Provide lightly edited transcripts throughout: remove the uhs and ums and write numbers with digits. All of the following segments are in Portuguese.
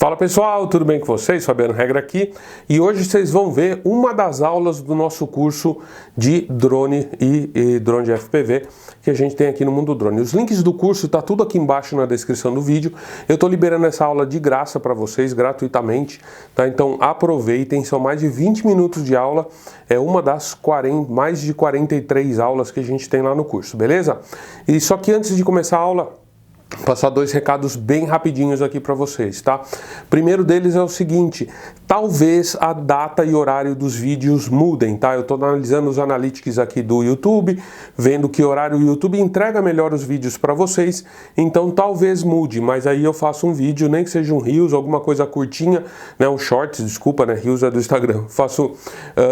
Fala pessoal, tudo bem com vocês? Fabiano Regra aqui e hoje vocês vão ver uma das aulas do nosso curso de drone e drone de FPV que a gente tem aqui no Mundo Drone. Os links do curso tá tudo aqui embaixo na descrição do vídeo. Eu tô liberando essa aula de graça para vocês, gratuitamente, tá? Então aproveitem, são mais de 20 minutos de aula, é uma das mais de 43 aulas que a gente tem lá no curso, beleza? E só que antes de começar a aula, passar dois recados bem rapidinhos aqui para vocês, tá? Primeiro deles é o seguinte, talvez a data e horário dos vídeos mudem, tá? Eu tô analisando os analytics aqui do YouTube, vendo que horário o YouTube entrega melhor os vídeos para vocês, então talvez mude, mas aí eu faço um vídeo, nem que seja um Reels, alguma coisa curtinha, né? Um Shorts, desculpa, né? Reels é do Instagram. Faço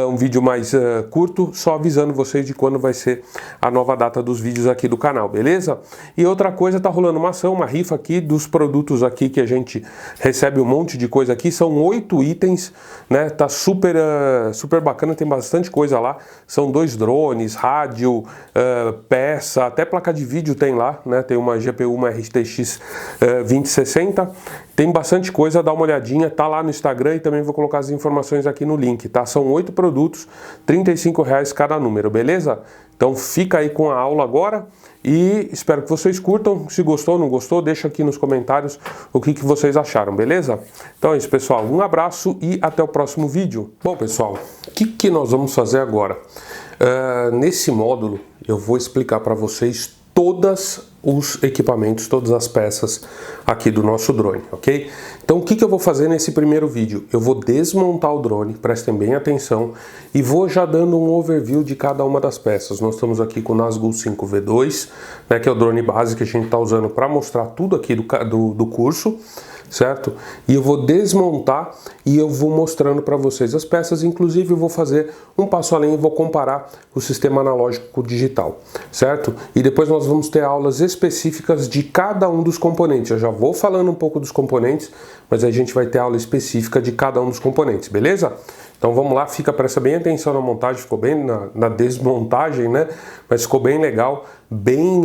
um vídeo mais curto, só avisando vocês de quando vai ser a nova data dos vídeos aqui do canal, beleza? E outra coisa, tá rolando uma rifa aqui dos produtos aqui que a gente recebe um monte de coisa aqui, são 8 itens, né? Tá super bacana, tem bastante coisa lá, são 2 drones, rádio, peça, até placa de vídeo tem lá, né? Tem uma GPU, uma RTX 2060, tem bastante coisa, dá uma olhadinha, tá lá no Instagram e também vou colocar as informações aqui no link, tá? São 8 produtos, R$35 cada número, beleza? Então fica aí com a aula agora e espero que vocês curtam. Se gostou ou não gostou, deixa aqui nos comentários o que vocês acharam, beleza? Então é isso, pessoal. Um abraço e até o próximo vídeo. Bom, pessoal, o que nós vamos fazer agora? Nesse módulo eu vou explicar para vocês todos os equipamentos, todas as peças aqui do nosso drone, ok? Então o que eu vou fazer nesse primeiro vídeo? Eu vou desmontar o drone, prestem bem atenção, e vou já dando um overview de cada uma das peças. Nós estamos aqui com o Nazgul 5V2, né, que é o drone base que a gente está usando para mostrar tudo aqui do curso, certo? E eu vou desmontar e eu vou mostrando para vocês as peças, inclusive eu vou fazer um passo além e vou comparar o sistema analógico com o digital, certo? E depois nós vamos ter aulas específicas de cada um dos componentes. Eu já vou falando um pouco dos componentes, mas a gente vai ter aula específica de cada um dos componentes, beleza? Então vamos lá, presta bem atenção na montagem, ficou bem na desmontagem, né? Mas ficou bem legal, bem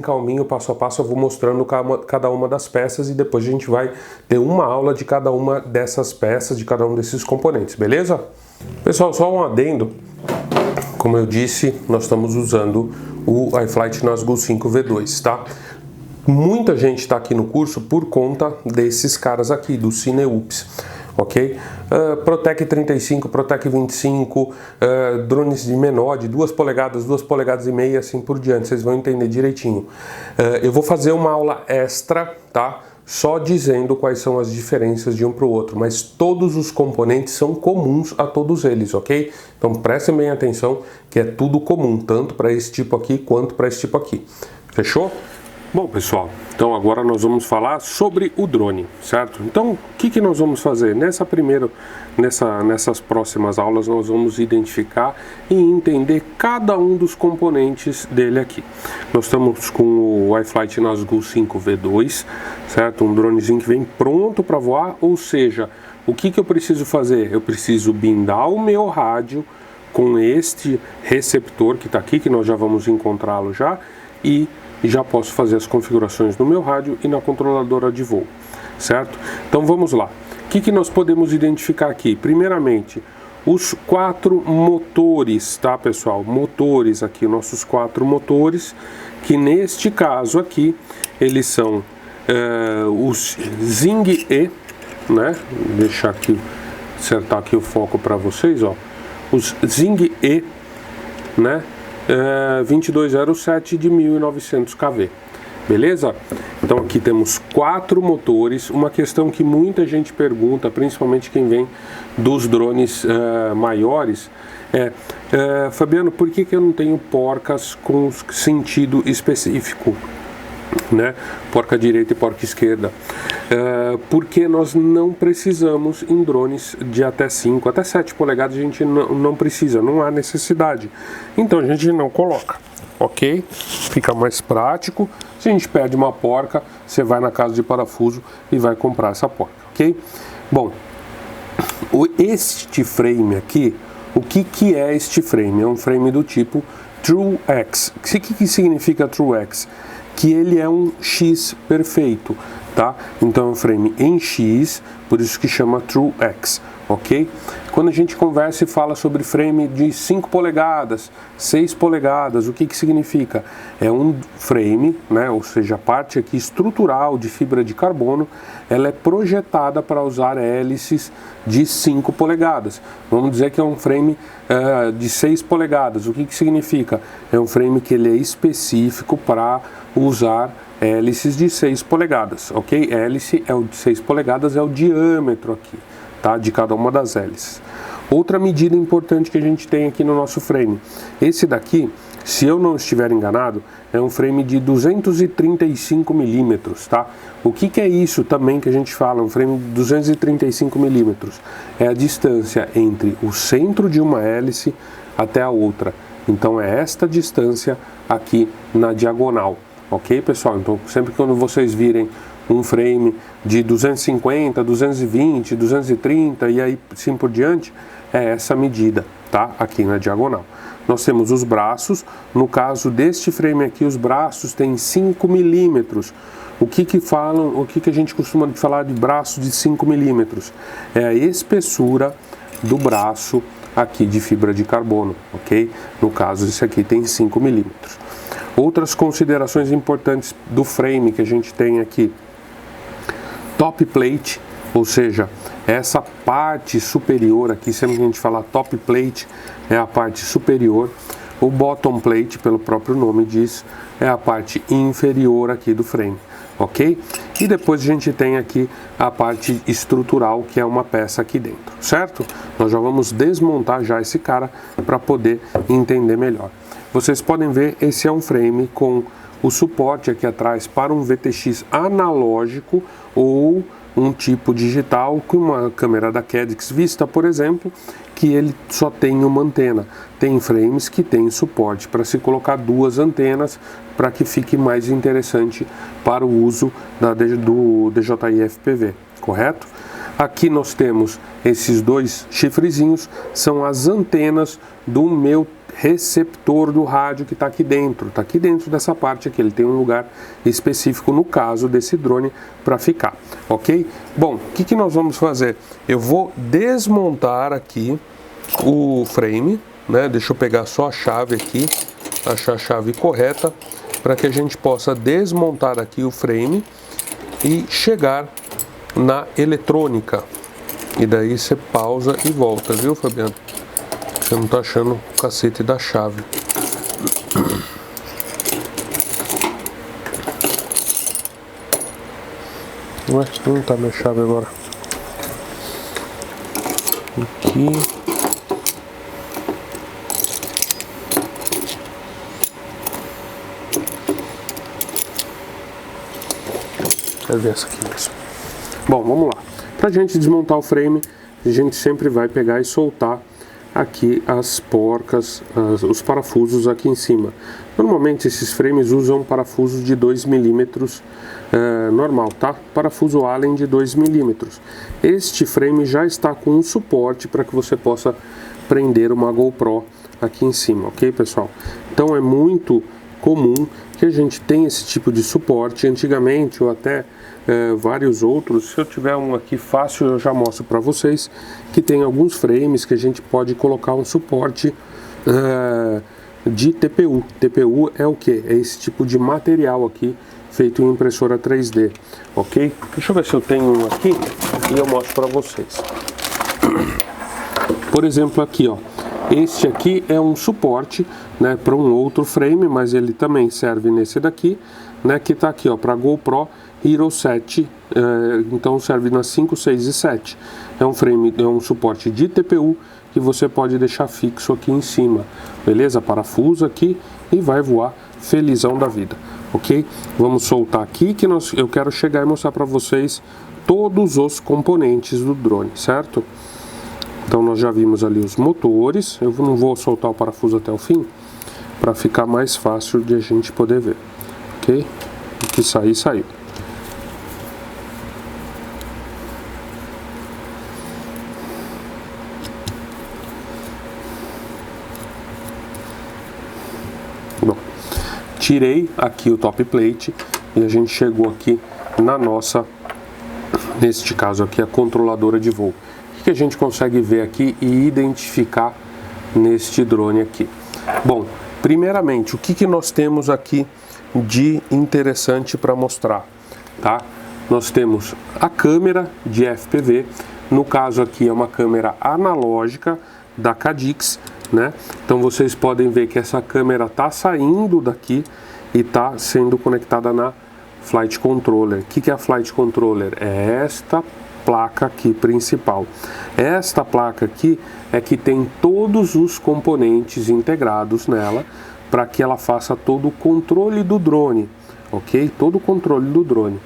calminho, passo a passo eu vou mostrando cada uma das peças e depois a gente vai ter uma aula de cada uma dessas peças, de cada um desses componentes, beleza? Pessoal, só um adendo, como eu disse, nós estamos usando o iFlight Nazgul 5V2, tá? Muita gente está aqui no curso por conta desses caras aqui, do Cineups, ok? Protec 35, Protec 25, drones de menor, de 2 polegadas, 2 polegadas e meia, assim por diante, vocês vão entender direitinho. Eu vou fazer uma aula extra, tá? Só dizendo quais são as diferenças de um para o outro, mas todos os componentes são comuns a todos eles, ok? Então prestem bem atenção que é tudo comum, tanto para esse tipo aqui quanto para esse tipo aqui. Fechou? Bom, pessoal, então agora nós vamos falar sobre o drone, certo? Então, o que nós vamos fazer? Nessas próximas aulas nós vamos identificar e entender cada um dos componentes dele aqui. Nós estamos com o iFlight Nazgul 5V2, certo? Um dronezinho que vem pronto para voar, ou seja, o que eu preciso fazer? Eu preciso blindar o meu rádio com este receptor que está aqui, que nós já vamos encontrá-lo já, e já posso fazer as configurações no meu rádio e na controladora de voo, certo? Então vamos lá. O que nós podemos identificar aqui? Primeiramente, os 4 motores, tá, pessoal? Motores aqui, nossos 4 motores, que neste caso aqui, eles são os Zing-E, né? Vou deixar aqui, acertar aqui o foco para vocês, ó. Os Zing-E, né? 2207 de 1900 kV, beleza? Então aqui temos 4 motores. Uma questão que muita gente pergunta, principalmente quem vem dos drones maiores, Fabiano, por que eu não tenho porcas com sentido específico, né? Porca direita e porca esquerda? Porque nós não precisamos em drones de até 5, até 7 polegadas a gente não precisa, não há necessidade, então a gente não coloca, ok? Fica mais prático. Se a gente perde uma porca, você vai na casa de parafuso e vai comprar essa porca, ok? Bom, este frame aqui, o que é este frame? É um frame do tipo TrueX. O que significa TrueX? Que ele é um X perfeito. tá? Então é um frame em X, por isso que chama True X, ok? Quando a gente conversa e fala sobre frame de 5 polegadas, 6 polegadas, o que que significa? É um frame, né, ou seja, a parte aqui estrutural de fibra de carbono, ela é projetada para usar hélices de 5 polegadas. Vamos dizer que é um frame de 6 polegadas. O que que significa? É um frame que ele é específico para usar hélices de 6 polegadas, ok? Hélice é o de 6 polegadas, é o diâmetro aqui, tá? De cada uma das hélices. Outra medida importante que a gente tem aqui no nosso frame, esse daqui, se eu não estiver enganado, é um frame de 235 milímetros, tá? O que que é isso também que a gente fala, um frame de 235 milímetros? É a distância entre o centro de uma hélice até a outra. Então é esta distância aqui na diagonal, ok, pessoal? Então sempre quando vocês virem um frame de 250, 220, 230 e aí assim por diante, é essa medida, tá? Aqui na diagonal. Nós temos os braços, no caso deste frame aqui, os braços têm 5 milímetros. O que que falam, o que que a gente costuma falar de braço de 5 milímetros? É a espessura do braço aqui de fibra de carbono, ok? No caso, esse aqui tem 5 milímetros. Outras considerações importantes do frame que a gente tem aqui: top plate, ou seja, essa parte superior aqui, sempre que a gente fala top plate, é a parte superior. O bottom plate, pelo próprio nome diz, é a parte inferior aqui do frame, ok? E depois a gente tem aqui a parte estrutural, que é uma peça aqui dentro, certo? Nós já vamos desmontar já esse cara para poder entender melhor. Vocês podem ver, esse é um frame com o suporte aqui atrás para um VTX analógico ou um tipo digital, com uma câmera da Cadix Vista, por exemplo, que ele só tem uma antena. Tem frames que tem suporte para se colocar 2 antenas, para que fique mais interessante para o uso do DJI FPV, correto? Aqui nós temos esses 2 chifrezinhos, são as antenas do meu receptor do rádio que está aqui dentro dessa parte aqui. Ele tem um lugar específico no caso desse drone para ficar, ok? Bom, o que que nós vamos fazer? Eu vou desmontar aqui o frame, né? Deixa eu pegar só a chave aqui, achar a chave correta, para que a gente possa desmontar aqui o frame e chegar na eletrônica. E daí você pausa e volta, viu, Fabiano? Você não tá achando o cacete da chave. Ué, não tá minha chave agora. Aqui. Quero ver essa aqui mesmo. Bom, vamos lá. Pra gente desmontar o frame, a gente sempre vai pegar e soltar aqui as porcas, os parafusos aqui em cima. Normalmente esses frames usam parafusos de 2 milímetros normal, tá? Parafuso Allen de 2 milímetros. Este frame já está com um suporte para que você possa prender uma GoPro aqui em cima, ok, pessoal? Então é muito comum que a gente tenha esse tipo de suporte. Antigamente, ou até vários outros, se eu tiver um aqui fácil, eu já mostro para vocês, que tem alguns frames que a gente pode colocar um suporte de TPU. TPU é o que? É esse tipo de material aqui, feito em impressora 3D, ok? Deixa eu ver se eu tenho um aqui e eu mostro para vocês. Por exemplo, aqui, ó. Este aqui é um suporte, né, para um outro frame, mas ele também serve nesse daqui, né, que tá aqui, ó, para GoPro Hero 7, então serve nas 5, 6 e 7. É um frame, é um suporte de TPU que você pode deixar fixo aqui em cima, beleza? Parafuso aqui e vai voar felizão da vida, ok? Vamos soltar aqui que eu quero chegar e mostrar para vocês todos os componentes do drone, certo? Então nós já vimos ali os motores. Eu não vou soltar o parafuso até o fim, para ficar mais fácil de a gente poder ver, ok? O que sair, saiu. Tirei aqui o top plate e a gente chegou aqui na nossa neste caso aqui a controladora de voo. O que a gente consegue ver aqui e identificar neste drone aqui? Bom, primeiramente, o que nós temos aqui de interessante para mostrar, tá? Nós temos a câmera de FPV, no caso aqui é uma câmera analógica da Cadix, né? Então vocês podem ver que essa câmera está saindo daqui e está sendo conectada na Flight Controller. O que é a Flight Controller? É esta placa aqui principal. Esta placa aqui é que tem todos os componentes integrados nela para que ela faça todo o controle do drone, ok? Todo o controle do drone.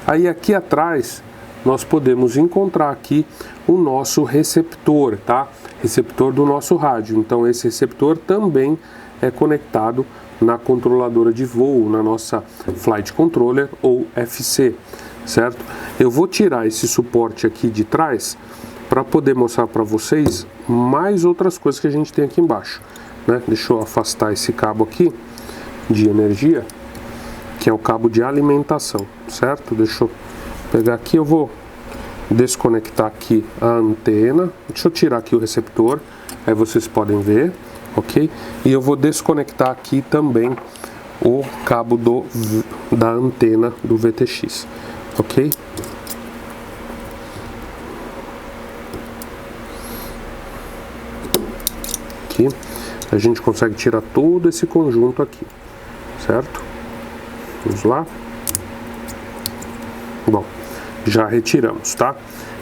Aí aqui atrás nós podemos encontrar aqui o nosso receptor, tá? Receptor do nosso rádio. Então esse receptor também é conectado na controladora de voo, na nossa Flight Controller ou FC, certo? Eu vou tirar esse suporte aqui de trás para poder mostrar para vocês mais outras coisas que a gente tem aqui embaixo, né? Deixa eu afastar esse cabo aqui de energia, que é o cabo de alimentação, certo? Deixa eu pegar aqui, eu vou desconectar aqui a antena, deixa eu tirar aqui o receptor, aí vocês podem ver, ok? E eu vou desconectar aqui também o cabo da antena do VTX, ok? Aqui, a gente consegue tirar todo esse conjunto aqui, certo? Vamos lá. Bom, já retiramos, tá?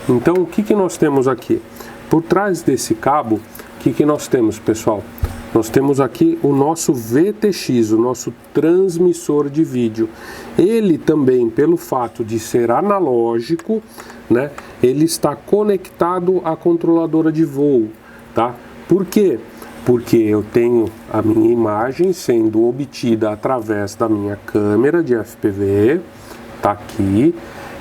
Então, o que nós temos aqui? Por trás desse cabo, o que nós temos, pessoal? Nós temos aqui o nosso VTX, o nosso transmissor de vídeo. Ele também, pelo fato de ser analógico, né, ele está conectado à controladora de voo, tá? Por quê? Porque eu tenho a minha imagem sendo obtida através da minha câmera de FPV, tá aqui.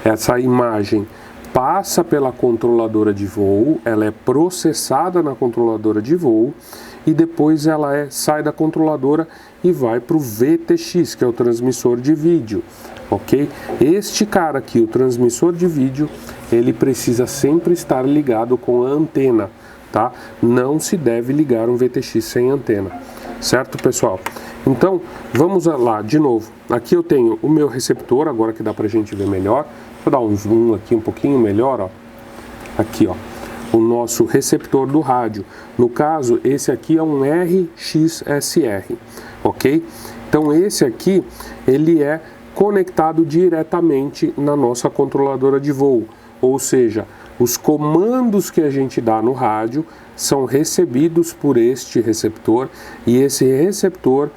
Essa imagem passa pela controladora de voo, ela é processada na controladora de voo e depois ela sai da controladora e vai para o VTX, que é o transmissor de vídeo, ok? Este cara aqui, o transmissor de vídeo, ele precisa sempre estar ligado com a antena, tá? Não se deve ligar um VTX sem antena, certo, pessoal? Então, vamos lá, de novo. Aqui eu tenho o meu receptor, agora que dá pra gente ver melhor. Vou dar um zoom aqui um pouquinho melhor, ó. Aqui, ó, o nosso receptor do rádio. No caso, esse aqui é um RXSR, ok? Então, esse aqui, ele é conectado diretamente na nossa controladora de voo. Ou seja, os comandos que a gente dá no rádio são recebidos por este receptor e esse receptor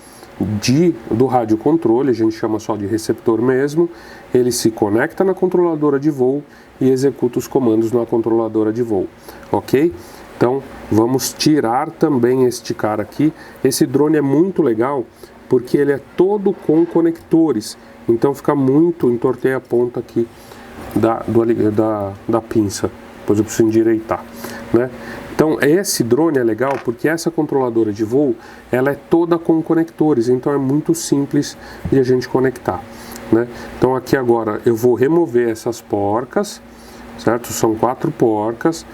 do rádio controle, a gente chama só de receptor mesmo, ele se conecta na controladora de voo e executa os comandos na controladora de voo, ok? Então vamos tirar também este cara aqui. Esse drone é muito legal porque ele é todo com conectores, então fica muito, entortei a ponta aqui da pinça, depois eu preciso endireitar, né? Então esse drone é legal porque essa controladora de voo, ela é toda com conectores, então é muito simples de a gente conectar, né? Então aqui agora eu vou remover essas porcas, certo? São 4 porcas,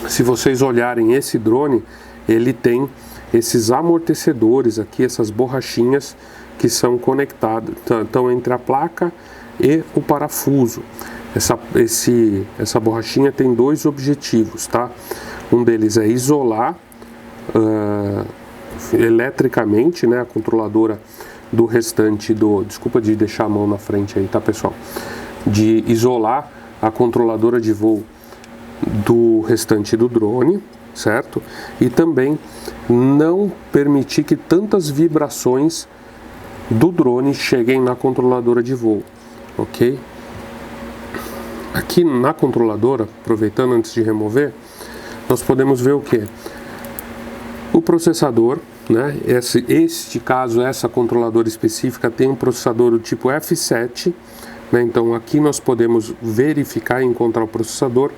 se vocês olharem esse drone, ele tem esses amortecedores aqui, essas borrachinhas que são conectadas, estão entre a placa e o parafuso. Essa borrachinha tem 2 objetivos, tá? Um deles é isolar eletricamente, né, a controladora do restante desculpa de deixar a mão na frente aí, tá, pessoal? De isolar a controladora de voo do restante do drone, certo? E também não permitir que tantas vibrações do drone cheguem na controladora de voo, ok? Aqui na controladora, aproveitando antes de remover, nós podemos ver o que? O processador, né? Este caso, essa controladora específica tem um processador do tipo F7, né? Então aqui nós podemos verificar e encontrar o processador,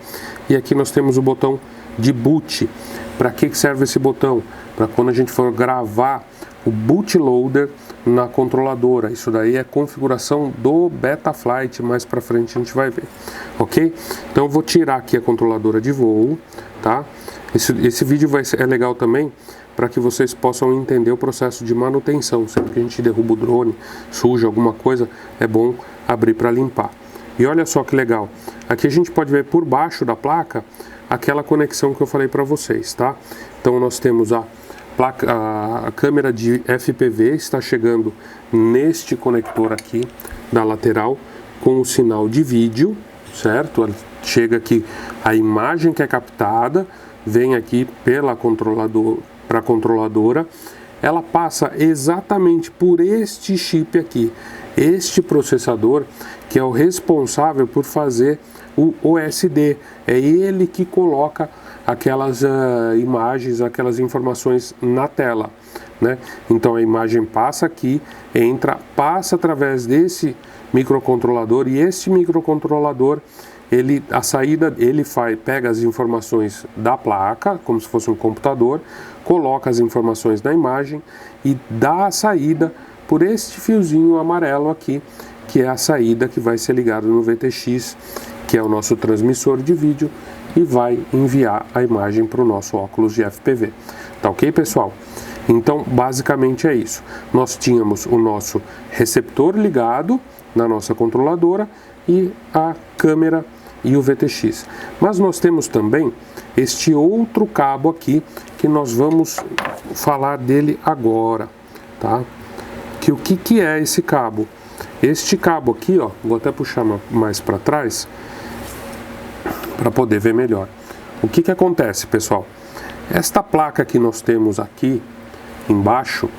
e aqui nós temos o botão de boot. Para que serve esse botão? Para quando a gente for gravar o bootloader na controladora. Isso daí é configuração do Betaflight, mais para frente a gente vai ver, ok? Então eu vou tirar aqui a controladora de voo, tá? Esse vídeo é legal também para que vocês possam entender o processo de manutenção. Sempre que a gente derruba o drone, suja alguma coisa, é bom abrir para limpar. E olha só que legal, aqui a gente pode ver por baixo da placa aquela conexão que eu falei para vocês, tá? Então nós temos a câmera de FPV está chegando neste conector aqui da lateral com o sinal de vídeo, certo? Chega aqui a imagem que é captada, vem aqui para a controladora, ela passa exatamente por este chip aqui, este processador que é o responsável por fazer o OSD, é ele que coloca aquelas imagens, aquelas informações na tela, né? Então a imagem passa aqui, passa através desse microcontrolador, e este microcontrolador, pega as informações da placa, como se fosse um computador, coloca as informações na imagem e dá a saída por este fiozinho amarelo aqui, que é a saída que vai ser ligada no VTX, que é o nosso transmissor de vídeo, e vai enviar a imagem para o nosso óculos de FPV. Tá ok, pessoal? Então, basicamente é isso. Nós tínhamos o nosso receptor ligado na nossa controladora e a câmera e o VTX. Mas nós temos também este outro cabo aqui, que nós vamos falar dele agora, tá? O que é esse cabo? Este cabo aqui, ó, vou até puxar mais para trás, para poder ver melhor. O que acontece, pessoal? Esta placa que nós temos aqui embaixo,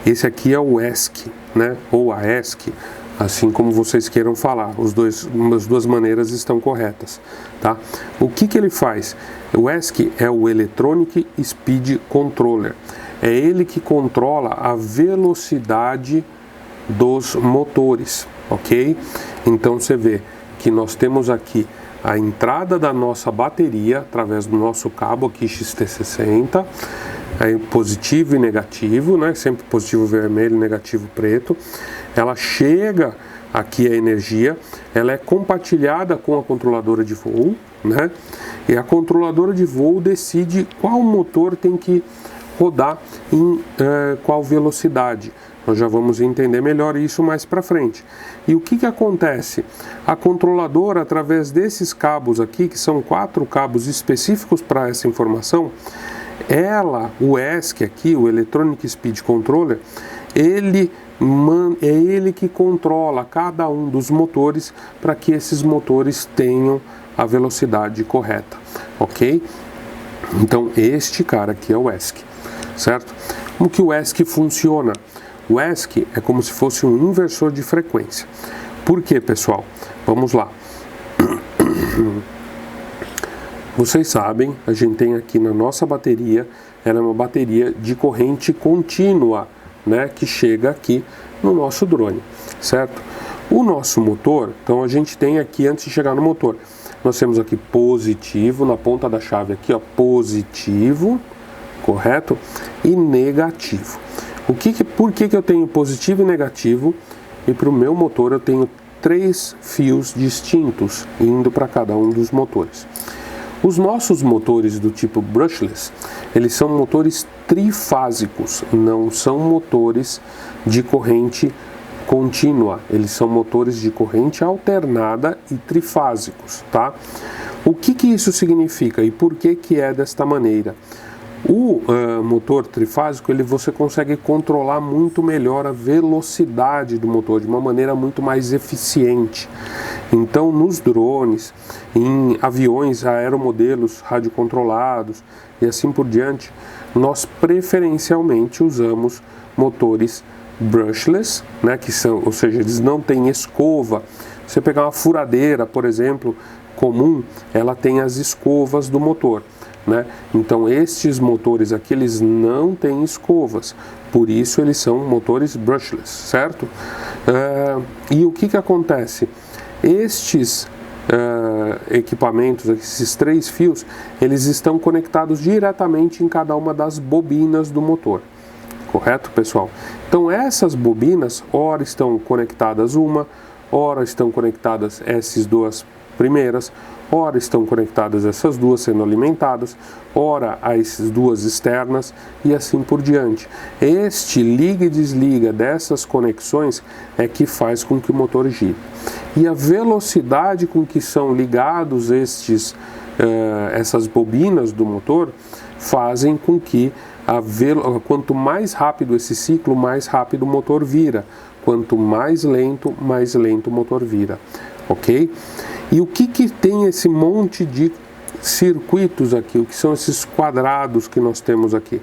esse aqui é o ESC, né? Ou a ESC, assim como vocês queiram falar. As duas maneiras estão corretas, tá? O que ele faz? O ESC é o Electronic Speed Controller. É ele que controla a velocidade dos motores, ok? Então você vê que nós temos aqui a entrada da nossa bateria através do nosso cabo aqui XT60, positivo e negativo, né? Sempre positivo vermelho, negativo preto. Ela chega aqui a energia, ela é compartilhada com a controladora de voo, né? E a controladora de voo decide qual motor tem que rodar em qual velocidade. Nós já vamos entender melhor isso mais para frente. E o que acontece? A controladora, através desses cabos aqui, que são 4 cabos específicos para essa informação, o ESC aqui, o Electronic Speed Controller, é ele que controla cada um dos motores para que esses motores tenham a velocidade correta, ok? Então este cara aqui é o ESC, certo? Como que o ESC funciona? O ESC é como se fosse um inversor de frequência. Por quê, pessoal? Vamos lá. Vocês sabem, a gente tem aqui na nossa bateria, ela é uma bateria de corrente contínua, né, que chega aqui no nosso drone, certo? O nosso motor, então a gente tem aqui, antes de chegar no motor, nós temos aqui positivo, na ponta da chave aqui, ó, positivo, correto? E negativo. Por que eu tenho positivo e negativo? E para o meu motor eu tenho 3 fios distintos indo para cada um dos motores. Os nossos motores do tipo brushless, eles são motores trifásicos, não são motores de corrente contínua, eles são motores de corrente alternada e trifásicos, tá? O que isso significa e por que é desta maneira? O motor trifásico, você consegue controlar muito melhor a velocidade do motor de uma maneira muito mais eficiente. Então, nos drones, em aviões, aeromodelos radiocontrolados e assim por diante, nós preferencialmente usamos motores brushless, né, ou seja, eles não têm escova. Você pegar uma furadeira, por exemplo, comum, ela tem as escovas do motor, né? Então estes motores aqui, eles não têm escovas, por isso eles são motores brushless, certo? E o que acontece? Estes equipamentos, esses 3 fios, eles estão conectados diretamente em cada uma das bobinas do motor. Correto, pessoal? Então essas bobinas, ora estão conectadas ora estão conectadas essas 2 primeiras, ora estão conectadas essas 2 sendo alimentadas, ora as 2 externas e assim por diante. Este liga e desliga dessas conexões é que faz com que o motor gire. E a velocidade com que são ligados essas bobinas do motor fazem com que quanto mais rápido esse ciclo, mais rápido o motor vira. Quanto mais lento o motor vira. Ok? E o que tem esse monte de circuitos aqui? O que são esses quadrados que nós temos aqui?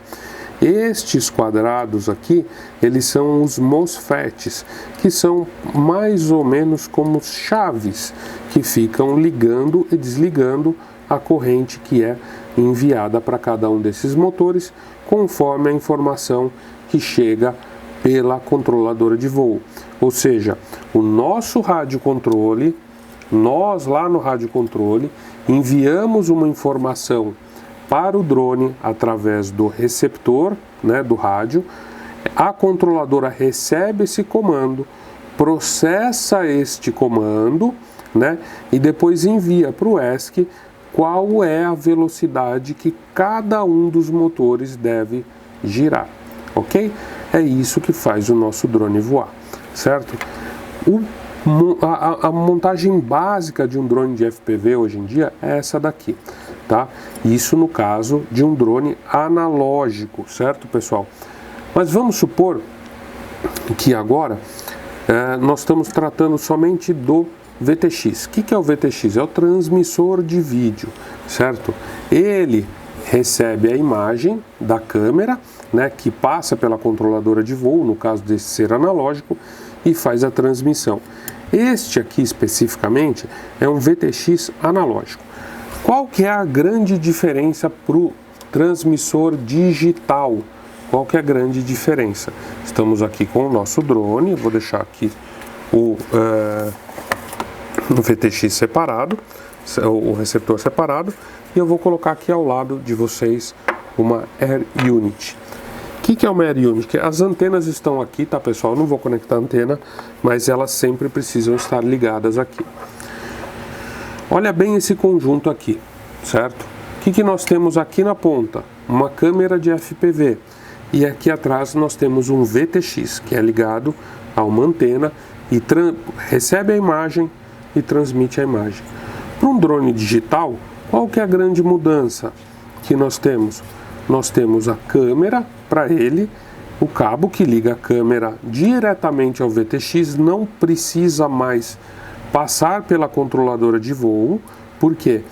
Estes quadrados aqui, eles são os MOSFETs, que são mais ou menos como chaves que ficam ligando e desligando a corrente que é enviada para cada um desses motores, conforme a informação que chega pela controladora de voo. Ou seja, o nosso radiocontrole, nós lá no radiocontrole, enviamos uma informação para o drone através do receptor, do rádio. A controladora recebe esse comando, processa este comando, e depois envia para o ESC qual é a velocidade que cada um dos motores deve girar, ok? É isso que faz o nosso drone voar, certo? A montagem básica de um drone de FPV hoje em dia é essa daqui, tá? Isso no caso de um drone analógico, certo, pessoal? Mas vamos supor que agora nós estamos tratando somente do VTX. O que é o VTX? É o transmissor de vídeo, certo? Ele recebe a imagem da câmera, que passa pela controladora de voo, no caso desse ser analógico, e faz a transmissão. Este aqui especificamente é um VTX analógico. Qual que é a grande diferença para o transmissor digital? Qual que é a grande diferença? Estamos aqui com o nosso drone, vou deixar aqui o VTX separado, o receptor separado, e eu vou colocar aqui ao lado de vocês uma Air Unit. O que é uma Air Unit? As antenas estão aqui, tá, pessoal? Eu não vou conectar a antena, mas elas sempre precisam estar ligadas aqui. Olha bem esse conjunto aqui, certo? O que nós temos aqui na ponta? Uma câmera de FPV. E aqui atrás nós temos um VTX, que é ligado a uma antena e recebe a imagem e transmite a imagem. Para um drone digital, qual que é a grande mudança que nós temos? Nós temos a câmera para ele, o cabo que liga a câmera diretamente ao VTX, não precisa mais passar pela controladora de voo. Por quê?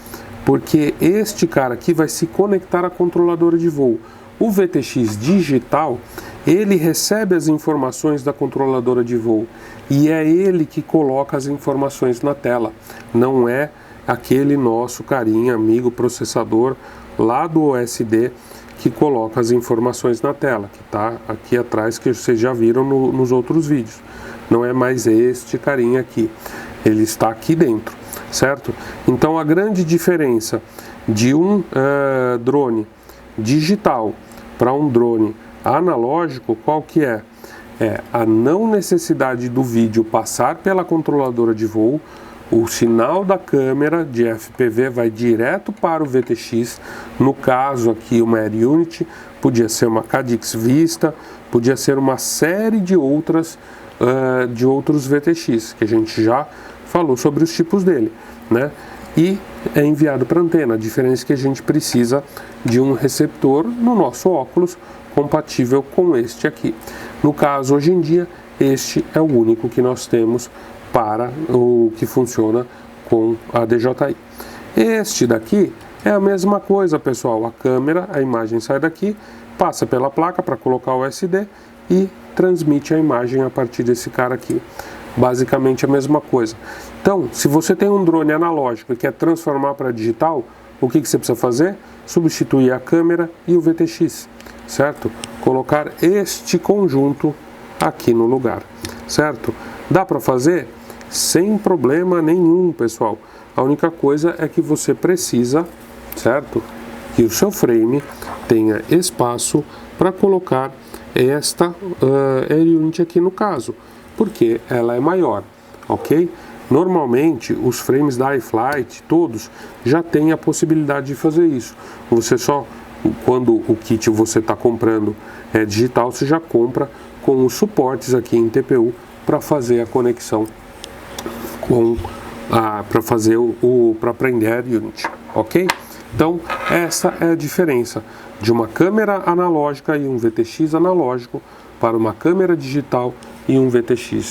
Porque este cara aqui vai se conectar à controladora de voo. O VTX digital, ele recebe as informações da controladora de voo e é ele que coloca as informações na tela. Não é aquele nosso carinha, amigo processador lá do OSD que coloca as informações na tela, que está aqui atrás, que vocês já viram nos outros vídeos. Não é mais este carinha aqui, ele está aqui dentro, certo? Então a grande diferença de um drone digital para um drone analógico, qual que é? É a não necessidade do vídeo passar pela controladora de voo. O sinal da câmera de FPV vai direto para o VTX, no caso aqui uma Air Unit, podia ser uma Cadix Vista, podia ser uma série de outros VTX, que a gente já falou sobre os tipos dele, E é enviado para a antena. A diferença é que a gente precisa de um receptor no nosso óculos compatível com este aqui. No caso, hoje em dia, este é o único que nós temos para o que funciona com a DJI. Este daqui é a mesma coisa, pessoal. A câmera, a imagem sai daqui, passa pela placa para colocar o SD e transmite a imagem a partir desse cara aqui. Basicamente a mesma coisa. Então, se você tem um drone analógico e quer transformar para digital, o que você precisa fazer? Substituir a câmera e o VTX, certo? Colocar este conjunto aqui no lugar, certo? Dá para fazer? sem problema nenhum, pessoal. A única coisa é que você precisa, certo? Que o seu frame tenha espaço para colocar esta Air Unity aqui no caso, porque ela é maior, ok? Normalmente os frames da iFlight, todos, já têm a possibilidade de fazer isso. Você só, quando o kit você está comprando é digital, você já compra com os suportes aqui em TPU para fazer a conexão para aprender Unity, ok? Então essa é a diferença de uma câmera analógica e um VTX analógico para uma câmera digital e um VTX